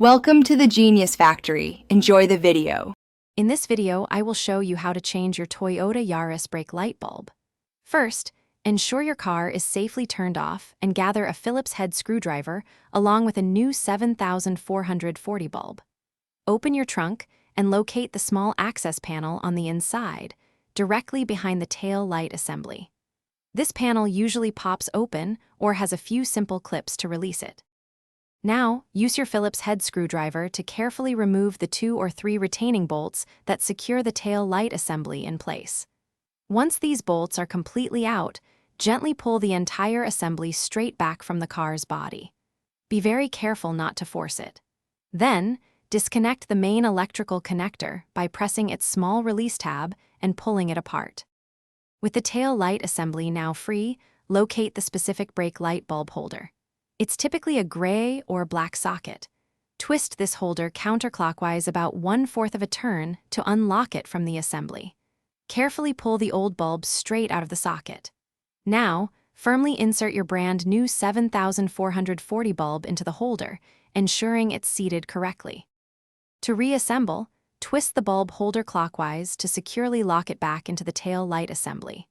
Welcome to the Genius Factory. Enjoy the video. In this video, I will show you how to change your Toyota Yaris brake light bulb. First, ensure your car is safely turned off and gather a Phillips head screwdriver along with a new 7440 bulb. Open your trunk and locate the small access panel on the inside, directly behind the tail light assembly. This panel usually pops open or has a few simple clips to release it. Now, use your Phillips head screwdriver to carefully remove the 2 or 3 retaining bolts that secure the tail light assembly in place. Once these bolts are completely out, gently pull the entire assembly straight back from the car's body. Be very careful not to force it. Then, disconnect the main electrical connector by pressing its small release tab and pulling it apart. With the tail light assembly now free, locate the specific brake light bulb holder. It's typically a gray or black socket. Twist this holder counterclockwise about 1/4 of a turn to unlock it from the assembly. Carefully pull the old bulb straight out of the socket. Now, firmly insert your brand new 7440 bulb into the holder, ensuring it's seated correctly. To reassemble, twist the bulb holder clockwise to securely lock it back into the tail light assembly.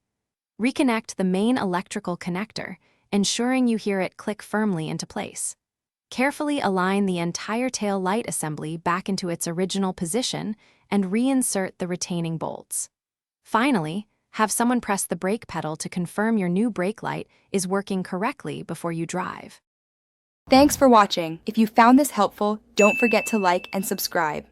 Reconnect the main electrical connector, ensuring you hear it click firmly into place. Carefully align the entire tail light assembly back into its original position and reinsert the retaining bolts. Finally, have someone press the brake pedal to confirm your new brake light is working correctly before you drive. Thanks for watching. If you found this helpful, don't forget to like and subscribe.